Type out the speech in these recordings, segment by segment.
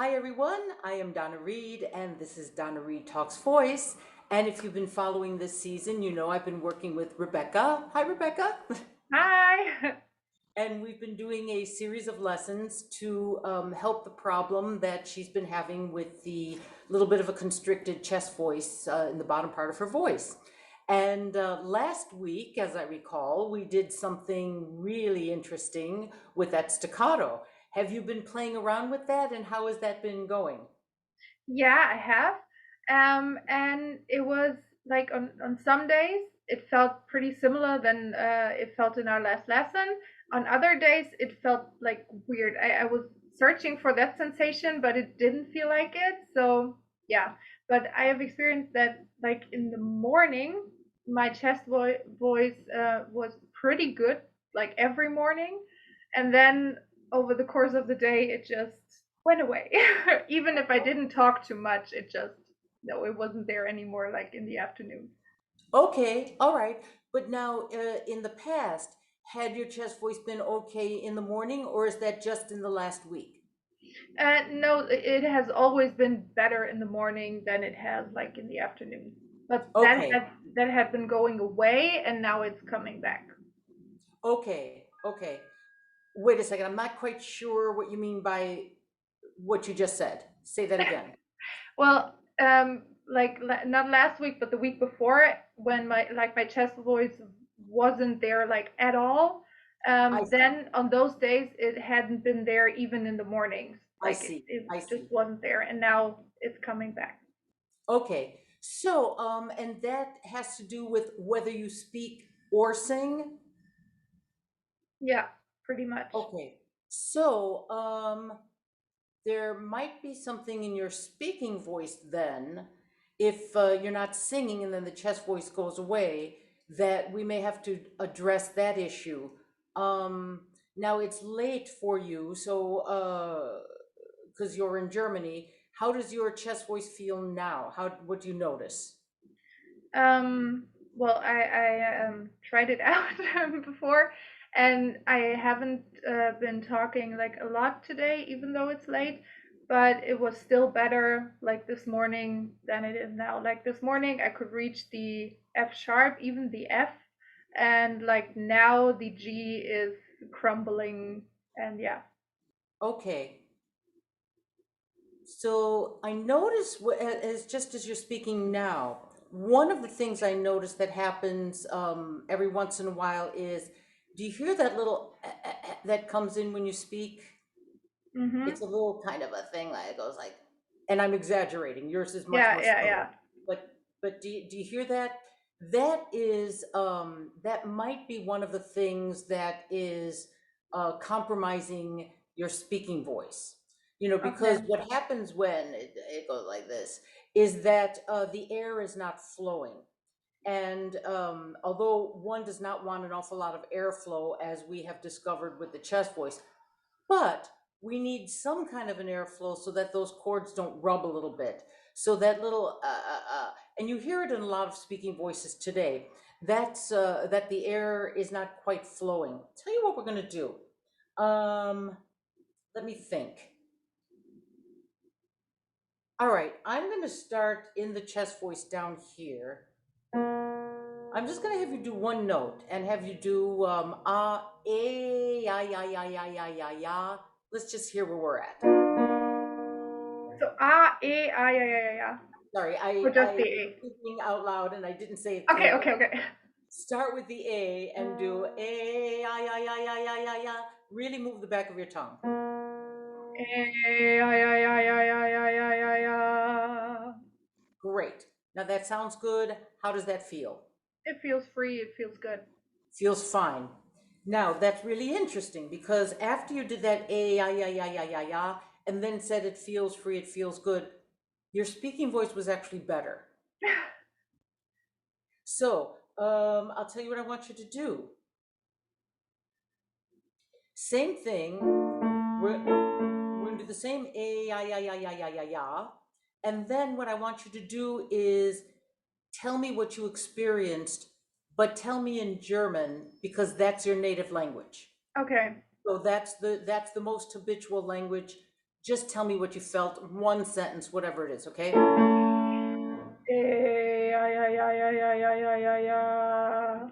Hi, everyone. I am Donna Reed, and this is Donna Reed Talks Voice. And if you've been following this season, you know I've been working with Rebecca. Hi, Rebecca. Hi. And we've been doing a series of lessons to help the problem that she's been having with the little bit of a constricted chest voice in the bottom part of her voice. And last week, as I recall, we did something really interesting with that staccato. Have you been playing around with that, and how has that been going? Yeah, I have. And it was like on some days it felt pretty similar than it felt in our last lesson. On other days it felt like weird. I was searching for that sensation, but it didn't feel like it. So yeah, but I have experienced that like in the morning, my voice was pretty good, like every morning, and then over the course of the day it just went away. Even if I didn't talk too much, it just no, it wasn't there anymore like in the afternoon. Okay, all right. But now, in the past, had your chest voice been okay in the morning, or is that just in the last week? No, it has always been better in the morning than it has like in the afternoon. But Okay, that had been going away and now it's coming back. okay. Wait a second. I'm not quite sure what you mean by what you just said. Say that again. Well, like not last week, but the week before, when my chest voice wasn't there like at all. I see. Then on those days, it hadn't been there even in the mornings. I Like see. it I just see. wasn't there, and now it's coming back. Okay. So, and that has to do with whether you speak or sing. Yeah, pretty much. Okay. So, there might be something in your speaking voice then, if you're not singing and then the chest voice goes away, that we may have to address that issue. Now it's late for you, so because you're in Germany, how does your chest voice feel now? What do you notice? Well, I tried it out before, and I haven't been talking like a lot today, even though it's late. But it was still better like this morning than it is now. Like this morning, I could reach the F sharp, even the F, and like now the G is crumbling, and yeah. Okay. So I notice as just as you're speaking now, one of the things I notice that happens every once in a while is, do you hear that little that comes in when you speak? It's Mhm. a little kind of a thing that goes like, and I'm exaggerating. Yours is much Yeah, more yeah, subtle, yeah. but do you hear that? That is that might be one of the things that is compromising your speaking voice. You know, because Okay. what happens when it goes like this is that the air is not flowing. And although one does not want an awful lot of airflow, as we have discovered with the chest voice, but we need some kind of an airflow so that those chords don't rub a little bit. So that little, and you hear it in a lot of speaking voices today, that the air is not quite flowing. Tell you what we're going to do. Um, Let me think. All right, I'm going to start in the chest voice down here. I'm just going to have you do one note and have you do ya, ya, ya, ya, ya, ya, ya. Let's just hear where we're at. So yeah, yeah, yeah, yeah. Sorry, Or just I the was A. thinking out loud and I didn't say it Okay, clearly. okay, okay. Start with the A and do A, ya, ya, ya, ya, ya, ya, ya. Really move the back of your tongue. Yeah, yeah, yeah, yeah, yeah, yeah, yeah, yeah, yeah. Great. Now that sounds good. How does that feel? It feels free. It feels good. Feels fine. Now that's really interesting because after you did that A, ya, ya, ya, ya, ya, ya, and then said it feels free, it feels good, your speaking voice was actually better. So I'll tell you what I want you to do. Same thing. We're gonna do the same a ya ya ya ya ya ya ya, and then what I want you to do is tell me what you experienced, but tell me in German because that's your native language. Okay. So that's the most habitual language. Just tell me what you felt, one sentence, whatever it is, okay? Ja, ja, ja, ja, ja, ja, ja, ja, ja.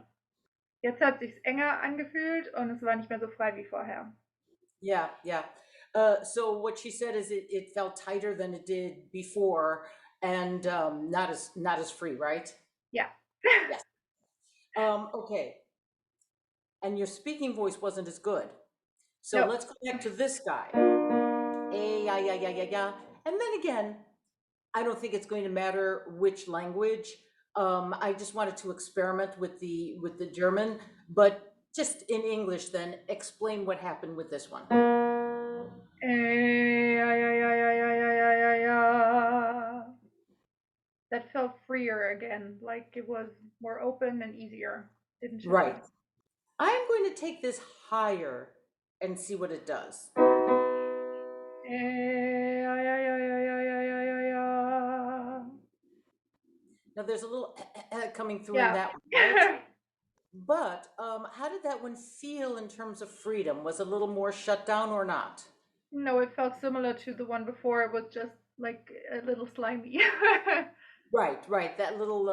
Jetzt hat sich's enger angefühlt und es war nicht mehr so frei wie vorher. Yeah, yeah. So what she said is it felt tighter than it did before, and not as free, right? Ja. Yes. Okay. And your speaking voice wasn't as good. So No. let's go back to this guy. Yeah, yeah, yeah, yeah, yeah. And then again, I don't think it's going to matter which language. I just wanted to experiment with the German, but just in English, then explain what happened with this one. Ja, ja, ja, ja, ja, ja, ja, ja, ja. That felt freer again, like it was more open and easier. Didn't show Right. up. I'm going to take this higher and see what it does. Ja, ja, ja, ja, ja, ja, ja, ja, ja. Now there's a little coming through in Yeah. that one, right? But how did that one feel in terms of freedom? Was it a little more shut down or not? No, it felt similar to the one before. It was just like a little slimy. Right, right. That little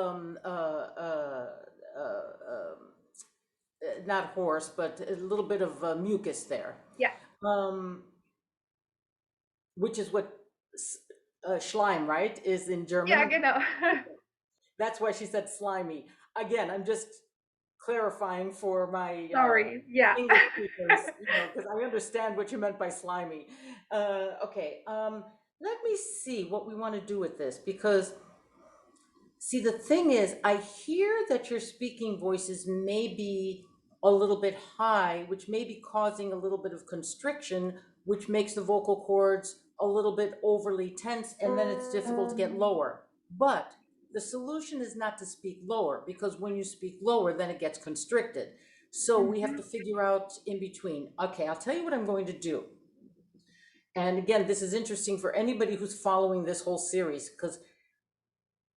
not horse, but a little bit of mucus there, Yeah. um, which is what Schleim, right, is in Ja, German. genau. That's why she said slimy. Again, I'm just clarifying for my Sorry. Yeah. English speakers, because I understand what you meant by slimy. Okay, let me see what we want to do with this because, see, the thing is, I hear that your speaking voices may be a little bit high, which may be causing a little bit of constriction, which makes the vocal cords a little bit overly tense, and then it's difficult to get lower. But the solution is not to speak lower, because when you speak lower, then it gets constricted. So we have to Mhm. figure out in between. Okay, I'll tell you what I'm going to do. And again, this is interesting for anybody who's following this whole series, because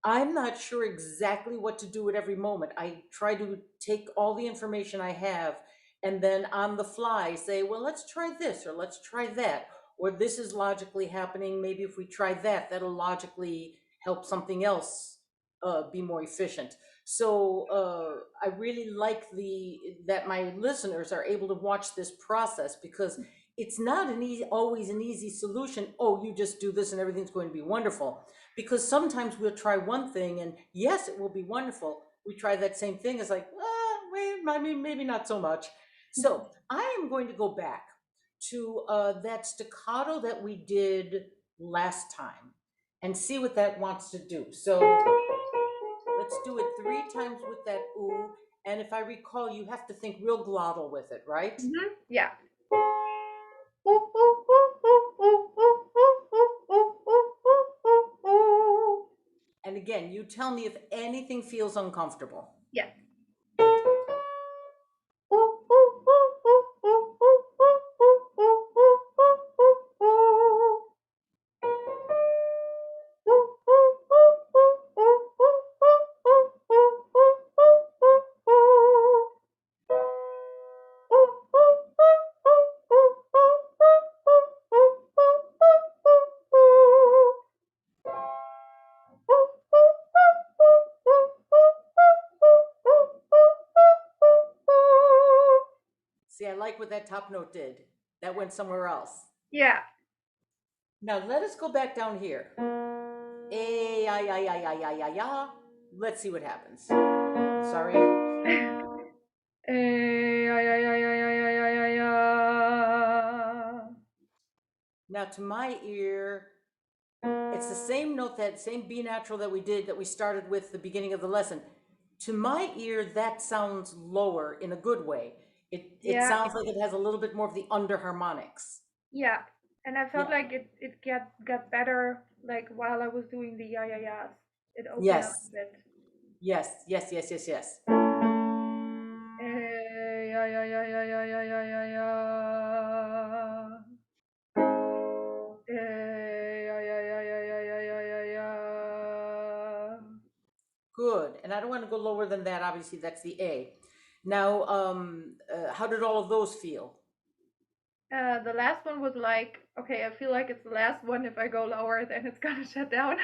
I'm not sure exactly what to do at every moment. I try to take all the information I have and then on the fly say, well, let's try this or let's try that. Or this is logically happening. Maybe if we try that, that'll logically help something else be more efficient. So I really like that my listeners are able to watch this process because it's not always an easy solution. Oh, you just do this and everything's going to be wonderful, because sometimes we'll try one thing and yes, it will be wonderful. We try that same thing, it's like, wait, maybe not so much. So I am going to go back to that staccato that we did last time and see what that wants to do. So let's do it 3 times with that ooh. And if I recall, you have to think real glottal with it, right? Mhm. Ja. And again, you tell me if anything feels uncomfortable. Ja. See, I like what that top note did. That went somewhere else. Ja. Now let us go back down here. Ya, ya, ya, ya, ya, ya, ya. Let's see what happens. Sorry. Ja, ja, ja, ja, ja, ja, ja, ja, ja. Now to my ear, it's the same note, that same B natural that we started with the beginning of the lesson. To my ear, that sounds lower in a good way. It Yeah. sounds like it has a little bit more of the under harmonics. Yeah. And I felt Yeah. like it got better like while I was doing the yeah yeah yeahs. It opened up a Yes. bit. Yes. Yes. Yes. Yes. Yes. Yeah yeah yeah yeah yeah yeah yeah yeah yeah. Yeah yeah yeah yeah yeah yeah yeah yeah yeah. Good. And I don't want to go lower than that. Obviously, that's the A. Now, how did all of those feel? The last one was like, okay, I feel like it's the last one. If I go lower, then it's gonna shut down.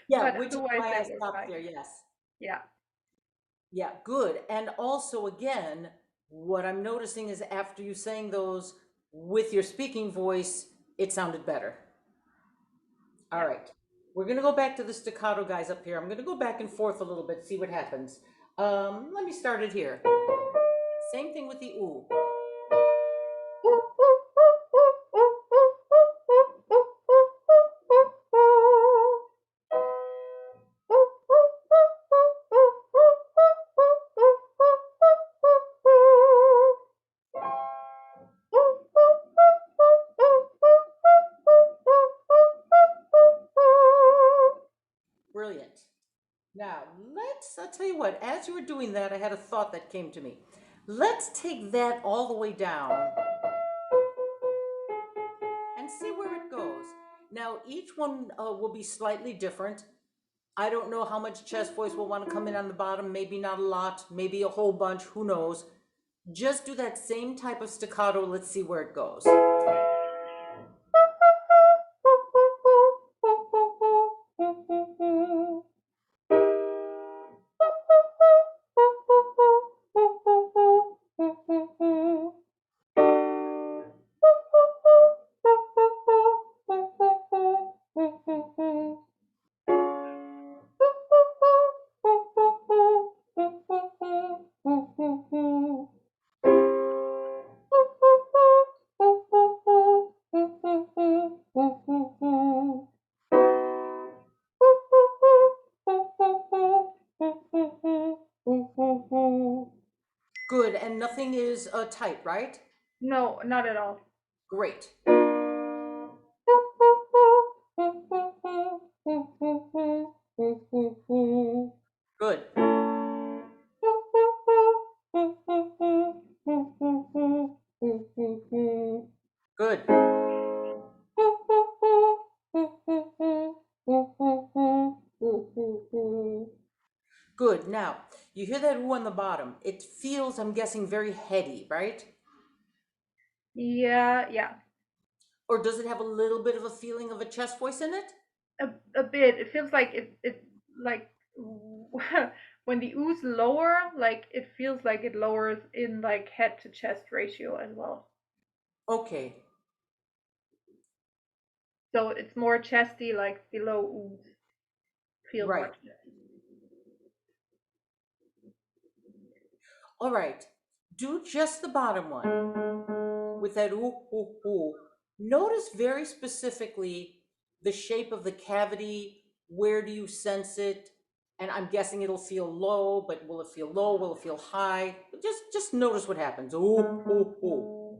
Yeah, But which is otherwise, why I that was stopped fine. there, yes. Yeah. Yeah, good. And also, again, what I'm noticing is after you sang those with your speaking voice, it sounded better. All Yeah. right. We're going to go back to the staccato guys up here. I'm going to go back and forth a little bit, see what happens. Let me start it here. Same thing with the ooh. Brilliant. Now, I'll tell you what, as you were doing that, I had a thought that came to me. Let's take that all the way down and see where it goes. Now, each one will be slightly different. I don't know how much chest voice will want to come in on the bottom, maybe not a lot, maybe a whole bunch, who knows. Just do that same type of staccato, let's see where it goes. Good, and nothing is tight, right? No, not at all. Great. Good. Good. Good. Now, you hear that ooh on the bottom. It feels, I'm guessing, very heady, right? Yeah, yeah. Or does it have a little bit of a feeling of a chest voice in it? A bit. It feels like it like when the ooze lower, like it feels like it lowers in like head to chest ratio as well. Okay, So it's more chesty, like below ooze. Feel more right. chesty. All right. Do just the bottom one with that ooh, ooh, ooh. Notice very specifically the shape of the cavity. Where do you sense it? And I'm guessing it'll feel low, but will it feel low? Will it feel high? Just notice what happens. Ooh, ooh, ooh.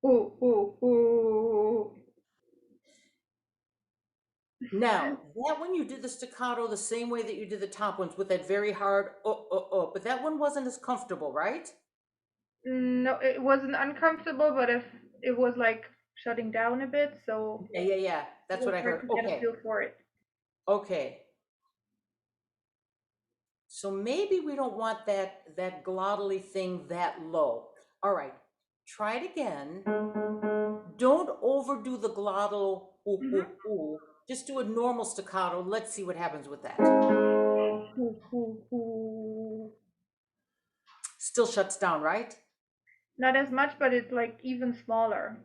Ooh, ooh, ooh. Now, that one you did the staccato the same way that you did the top ones with that very hard but that one wasn't as comfortable, right? No, it wasn't uncomfortable, but if it was like shutting down a bit, so Yeah, yeah, yeah. it That's was what I hard heard. to get a Okay, feel for it. okay. So maybe we don't want that glottally thing that low. All right, try it again. Don't overdo the glottal ooh, ooh, Hmm. ooh. Just do a normal staccato. Let's see what happens with that. Ooh, ooh, ooh. Still shuts down, right? Not as much, but it's like even smaller.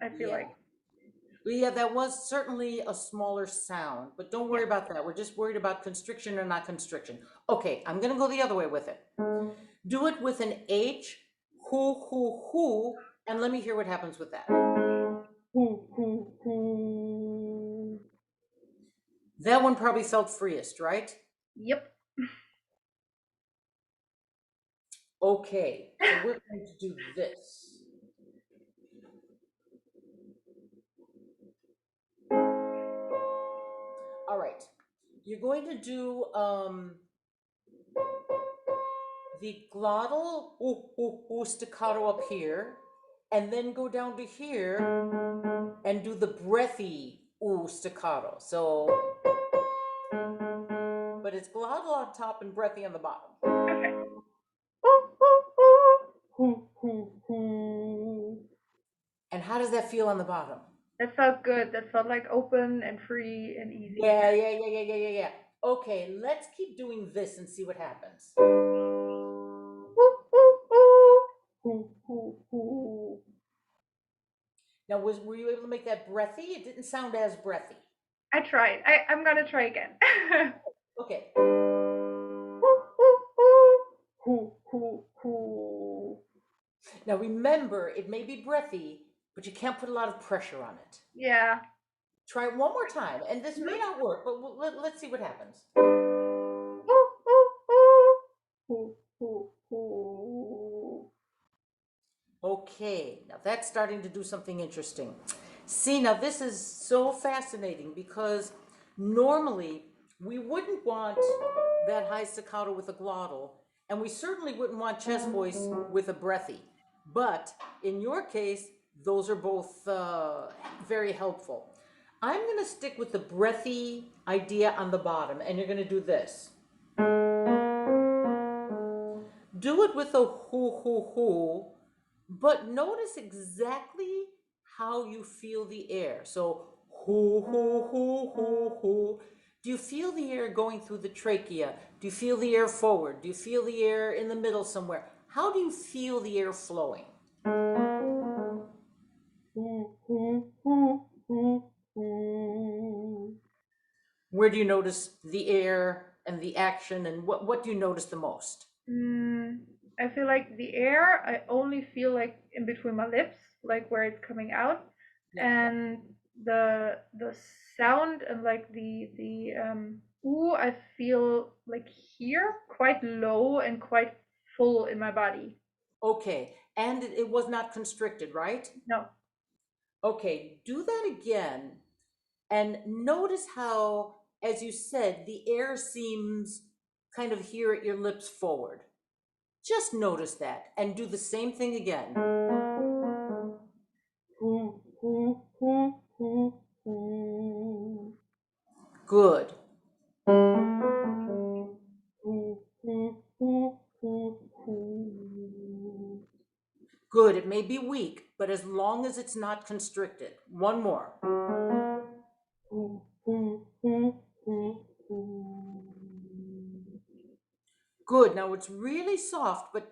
I feel Yeah. like. Well, yeah, that was certainly a smaller sound, but don't Yeah. worry about that. We're just worried about constriction or not constriction. Okay, I'm gonna go the other way with it. Do it with an H, hoo, and let me hear what happens with that. Ooh, ooh, ooh. That one probably felt freest, right? Yep. Okay, so we're going to do this. All right, you're going to do the glottal staccato up here, and then go down to here and do the breathy ooh staccato. So, but it's glottal on top and breathy on the bottom. Okay. Ooh, ooh, ooh. Ooh, ooh, ooh. And how does that feel on the bottom? That felt good. That felt like open and free and easy. Yeah, yeah, yeah, yeah, yeah, yeah, yeah. Okay, let's keep doing this and see what happens. Ooh, ooh, ooh. Ooh, ooh, ooh. Now, were you able to make that breathy? It didn't sound as breathy. I tried. I'm gonna try again. Okay. Ooh, ooh, ooh. Ooh, ooh, ooh. Now remember, it may be breathy, but you can't put a lot of pressure on it. Yeah. Try it one more time, and this may Mhm. not work, but let's see what happens. Ooh, ooh, ooh. Ooh, ooh, ooh. Okay, now that's starting to do something interesting. See, now this is so fascinating because normally we wouldn't want that high staccato with a glottal, and we certainly wouldn't want chest voice with a breathy. But in your case, those are both very helpful. I'm going to stick with the breathy idea on the bottom, and you're going to do this. Do it with a hoo hoo hoo, but notice exactly how you feel the air. So hoo hoo hoo hoo hoo. Do you feel the air going through the trachea? Do you feel the air forward? Do you feel the air in the middle somewhere? How do you feel the air flowing? Ooh, ooh, ooh, ooh, ooh. Where do you notice the air and the action, and what do you notice the most? Mm, I feel like the air, I only feel like in between my lips, like where it's coming out, Yeah. and the sound and like the ooh, I feel like here quite low and quite full in my body. Okay. And it was not constricted, right? No. Okay. Do that again. And notice how, as you said, the air seems kind of here at your lips forward. Just notice that and do the same thing again. Ooh, ooh, ooh, ooh, ooh. Good. Ooh, ooh, ooh, ooh, ooh. Good. It may be weak, but as long as it's not constricted. One more. Ooh, ooh, ooh, ooh, ooh. Good. Now it's really soft, but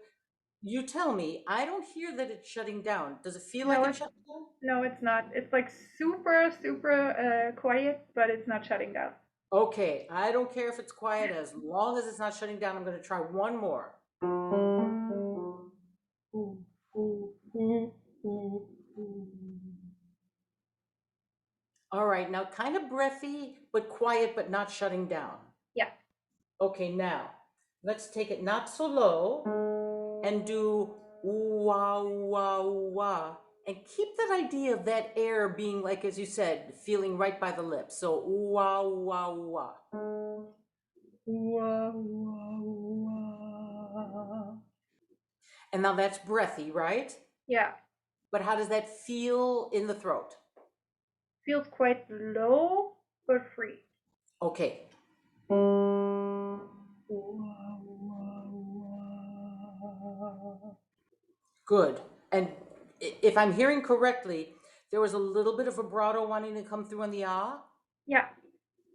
you tell me, I don't hear that it's shutting down. Does it feel like No, it's it's shutting down? no, it's not. It's like super, super quiet, but it's not shutting down. Okay, I don't care if it's quiet as long as it's not shutting down. I'm going to try one more. Ooh, ooh, ooh, ooh, ooh. All right, now kind of breathy, but quiet, but not shutting down. Yeah. Okay, now let's take it not so low and do wah, wah, wah. And keep that idea of that air being like, as you said, feeling right by the lips. So wah, wah, wah. Wah, wah, wah. And now that's breathy, right? Yeah. But how does that feel in the throat? Feels quite low, but free. Okay, Wah, wah, wah. good. And if I'm hearing correctly, there was a little bit of vibrato wanting to come through on the ah. Yeah.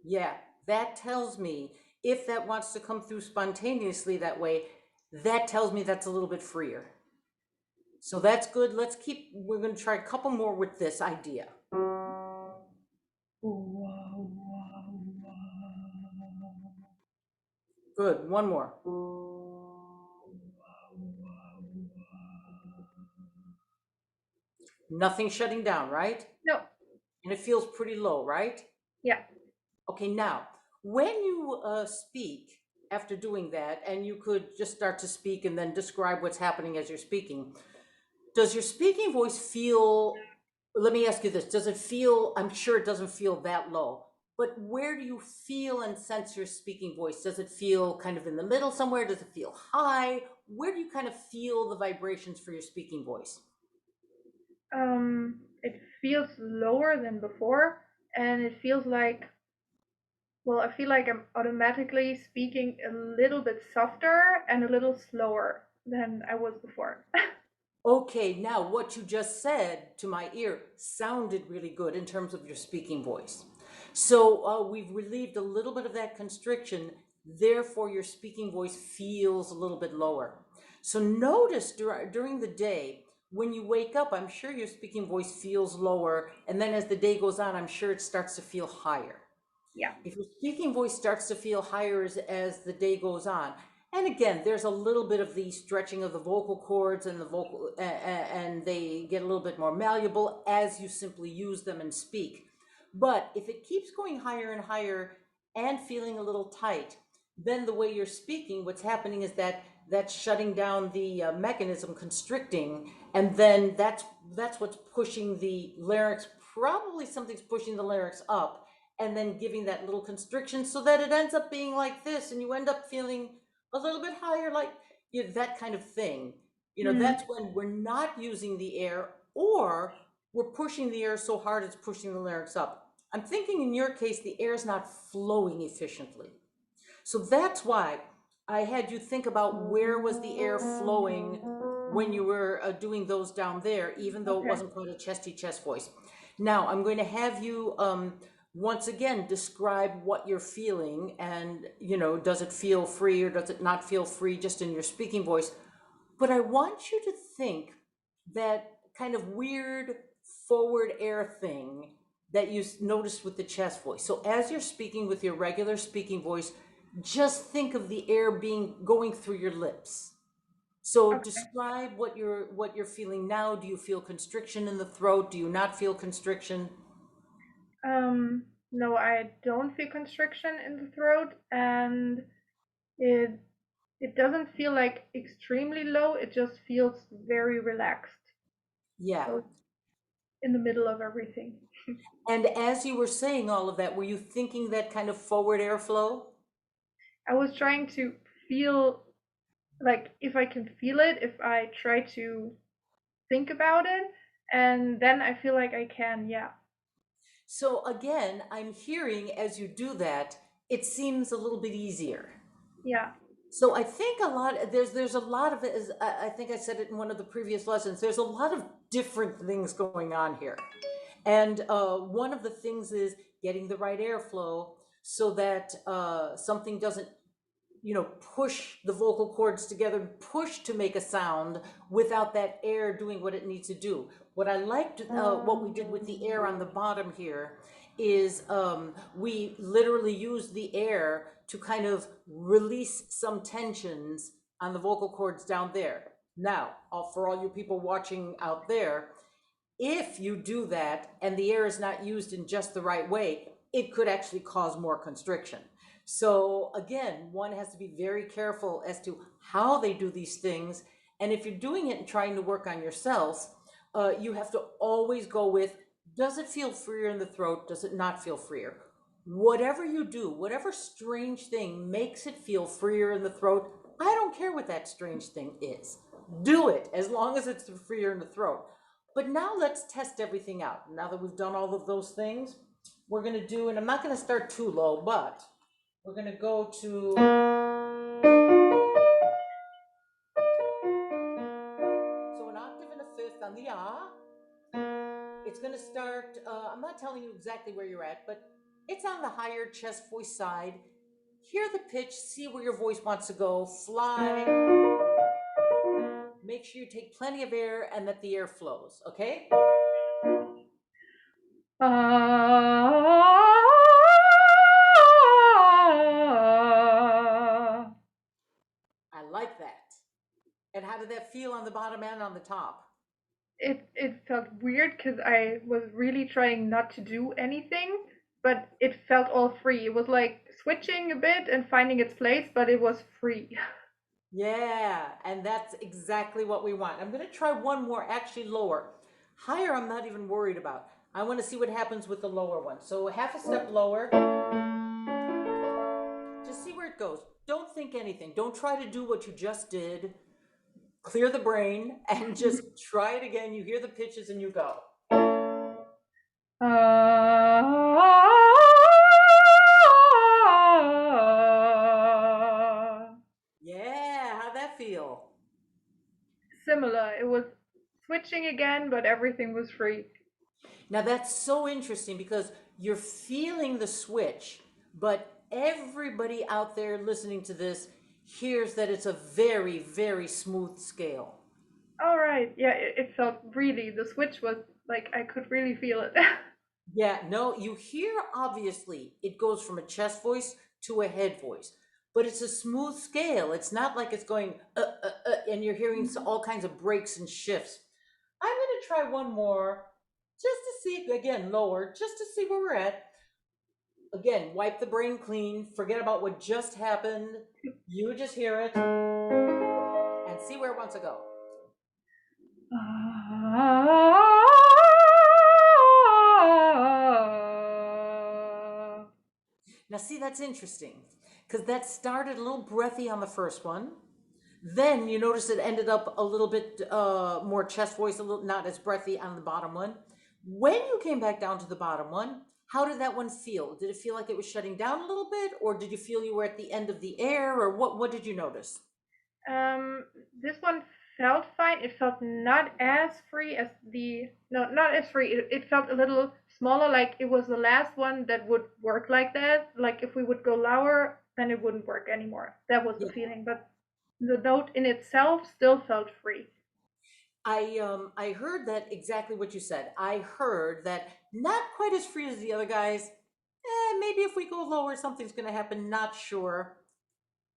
Yeah, that tells me if that wants to come through spontaneously that way, that tells me that's a little bit freer. So that's good. We're going to try a couple more with this idea. Wah, wah, wah. Good. One more. Nothing shutting down, right? No. And it feels pretty low, right? Yeah. Okay, now, when you speak after doing that, and you could just start to speak and then describe what's happening as you're speaking, does your speaking voice feel, let me ask you this, does it feel, I'm sure it doesn't feel that low, but where do you feel and sense your speaking voice? Does it feel kind of in the middle somewhere? Does it feel high? Where do you kind of feel the vibrations for your speaking voice? It feels lower than before, and it feels like, well, I feel like I'm automatically speaking a little bit softer and a little slower than I was before. Okay, now what you just said to my ear sounded really good in terms of your speaking voice. So we've relieved a little bit of that constriction, therefore your speaking voice feels a little bit lower. So notice during the day, when you wake up, I'm sure your speaking voice feels lower, and then as the day goes on, I'm sure it starts to feel higher. Yeah. If your speaking voice starts to feel higher as the day goes on, and again, there's a little bit of the stretching of the vocal cords and the vocal, and they get a little bit more malleable as you simply use them and speak. But if it keeps going higher and higher and feeling a little tight, then the way you're speaking, what's happening is that that's shutting down the mechanism, constricting, and then that's what's pushing the larynx. Probably something's pushing the larynx up and then giving that little constriction so that it ends up being like this, and you end up feeling a little bit higher, like, you know, that kind of thing. You know, Mm. that's when we're not using the air, or we're pushing the air so hard it's pushing the larynx up. I'm thinking in your case, the air is not flowing efficiently. So that's why I had you think about where was the air flowing when you were doing those down there, even though it Okay. wasn't quite a chesty chest voice. Now I'm going to have you once again describe what you're feeling, and you know, does it feel free or does it not feel free, just in your speaking voice. But I want you to think that kind of weird forward air thing that you noticed with the chest voice. So as you're speaking with your regular speaking voice, just think of the air being going through your lips. So Okay. describe what you're feeling now. Do you feel constriction in the throat? Do you not feel constriction? No, I don't feel constriction in the throat, and it it doesn't feel like extremely low. It just feels very relaxed. Yeah. So it's in the middle of everything. And as you were saying all of that, were you thinking that kind of forward airflow? I was trying to feel like if I can feel it, if I try to think about it, and then I feel like I can, yeah. So again, I'm hearing as you do that, it seems a little bit easier. Yeah. So I think a lot there's a lot of it is I think I said it in one of the previous lessons. There's a lot of different things going on here, and one of the things is getting the right airflow so that something doesn't, you know, push the vocal cords together, push to make a sound without that air doing what it needs to do. What I liked, what we did with the air on the bottom here, is we literally used the air to kind of release some tensions on the vocal cords down there. Now, for all you people watching out there, if you do that and the air is not used in just the right way, it could actually cause more constriction. So again, one has to be very careful as to how they do these things. And if you're doing it and trying to work on yourself, you have to always go with, does it feel freer in the throat? Does it not feel freer? Whatever you do, whatever strange thing makes it feel freer in the throat, I don't care what that strange thing is. Do it as long as it's freer in the throat. But now let's test everything out. Now that we've done all of those things, we're going to do, and I'm not going to start too low, but we're going to go to, so an octave and a fifth on the ah. It's going to start, I'm not telling you exactly where you're at, but it's on the higher chest voice side. Hear the pitch, see where your voice wants to go, fly. Make sure you take plenty of air and that the air flows, okay? I like that. And how did that feel on the bottom and on the top? It felt weird because I was really trying not to do anything, but it felt all free. It was like switching a bit and finding its place, but it was free. Yeah, and that's exactly what we want. I'm going to try one more, actually lower. Higher, I'm not even worried about. I want to see what happens with the lower one. So half a step lower. Just see where it goes. Don't think anything. Don't try to do what you just did. Clear the brain and just try it again. You hear the pitches and you go. Yeah, how'd that feel? Similar. It was switching again, but everything was free. Now that's so interesting because you're feeling the switch, but everybody out there listening to this hears that it's a very, very smooth scale. All right. Yeah, it felt really, the switch was like I could really feel it. Yeah, no, you hear obviously it goes from a chest voice to a head voice, but it's a smooth scale. It's not like it's going, and you're hearing Mhm. all kinds of breaks and shifts. I'm going to try one more just to see, again, lower, just to see where we're at. Again, wipe the brain clean, forget about what just happened. You just hear it and see where it wants to go. Now, see, that's interesting because that started a little breathy on the first one. Then you notice it ended up a little bit more chest voice, a little not as breathy on the bottom one. When you came back down to the bottom one, how did that one feel? Did it feel like it was shutting down a little bit, or did you feel you were at the end of the air, or what did you notice? Um, this one felt fine. It felt not as free as the, no, not as free. It felt a little smaller, like it was the last one that would work like that. Like if we would go lower, then it wouldn't work anymore. That was the Yeah. feeling. But the note in itself still felt free. I heard that exactly what you said. I heard that not quite as free as the other guys. Maybe if we go lower, something's going to happen. Not sure.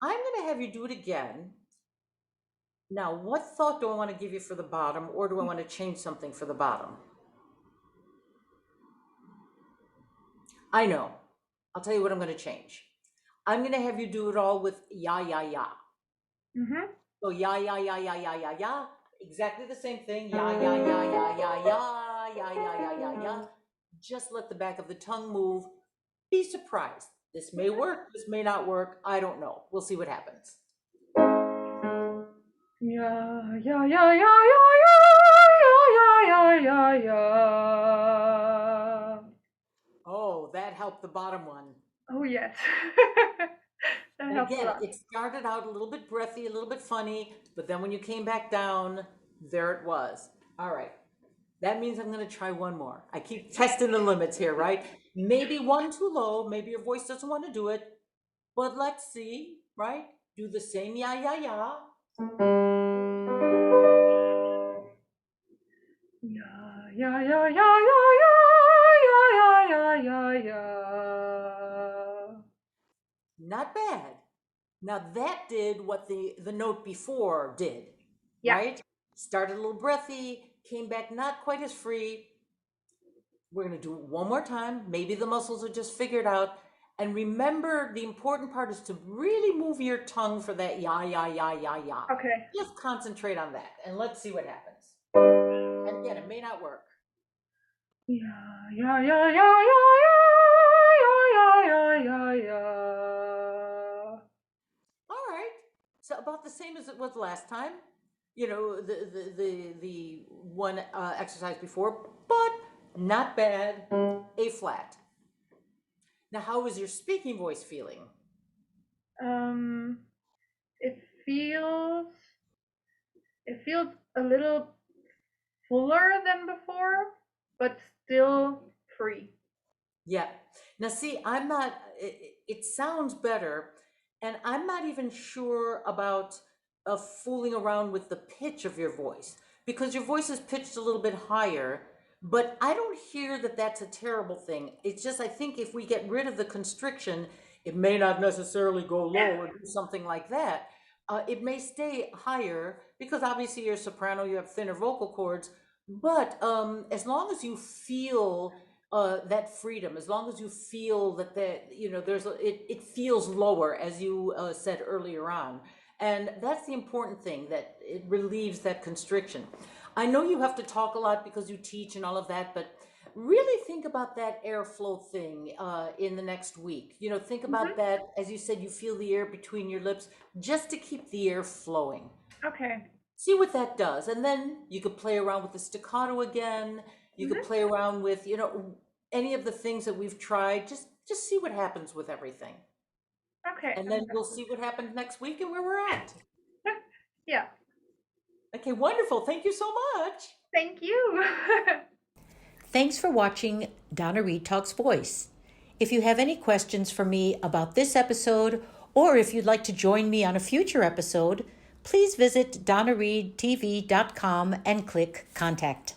I'm going to have you do it again. Now, what thought do I want to give you for the bottom, or do I want to change something for the bottom? I know. I'll tell you what I'm going to change. I'm going to have you do it all with ya, ya, ya. Mm-hmm. So ya, ya, ya, ya, ya, ya, ya. Exactly the same thing. Ya, ya, ya, ya, ya, ya, ya, ya, ya, ya, ya. Just let the back of the tongue move. Be surprised. This may work. This may not work. I don't know. We'll see what happens. Yeah, yeah, yeah, yeah, yeah, yeah, yeah, yeah, yeah, yeah. Oh, that helped the bottom one. Oh yes. That And helped a again, lot. it started out a little bit breathy, a little bit funny, but then when you came back down, there it was. All right. That means I'm going to try one more. I keep testing the limits here, right? Maybe one too low. Maybe your voice doesn't want to do it, but let's see, right? Do the same ya, ya, ya. Yeah, yeah, yeah, yeah, yeah, yeah, yeah, yeah, yeah, yeah. Not bad. Now that did what the note before did, Yeah. right? Started a little breathy, came back not quite as free. We're going to do it one more time. Maybe the muscles are just figured out. And remember, the important part is to really move your tongue for that ya, ya, ya, ya, ya. Okay. Just concentrate on that and let's see what happens. And again, it may not work. Yeah, yeah, yeah, yeah, yeah, yeah, yeah, yeah, yeah, yeah. All right. So about the same as it was last time. You know, the one exercise before, but not bad. A flat. Now, how is your speaking voice feeling? Um, it feels, it feels a little fuller than before, but still free. Yeah. Now, see, I'm not, it sounds better, and I'm not even sure about fooling around with the pitch of your voice because your voice is pitched a little bit higher, but I don't hear that that's a terrible thing. It's just, I think if we get rid of the constriction, it may not necessarily go low or do something like that. It may stay higher because obviously you're a soprano, you have thinner vocal cords, but as long as you feel that freedom, as long as you feel that you know it feels lower, as you said earlier on, and that's the important thing, that it relieves that constriction. I know you have to talk a lot because you teach and all of that, but really think about that airflow thing in the next week. You know, think about Hmm. that. As you said, you feel the air between your lips just to keep the air flowing. Okay. See what that does, and then you could play around with the staccato again. You could Hmm. play around with, you know, any of the things that we've tried. Just see what happens with everything, Okay. and then we'll see what happens next week and where we're at. Yeah. Okay, wonderful. Thank you so much. Thank you. Thanks for watching Donna Reed Talks Voice. If you have any questions for me about this episode, or if you'd like to join me on a future episode, please visit donnareedtv.com and click Contact.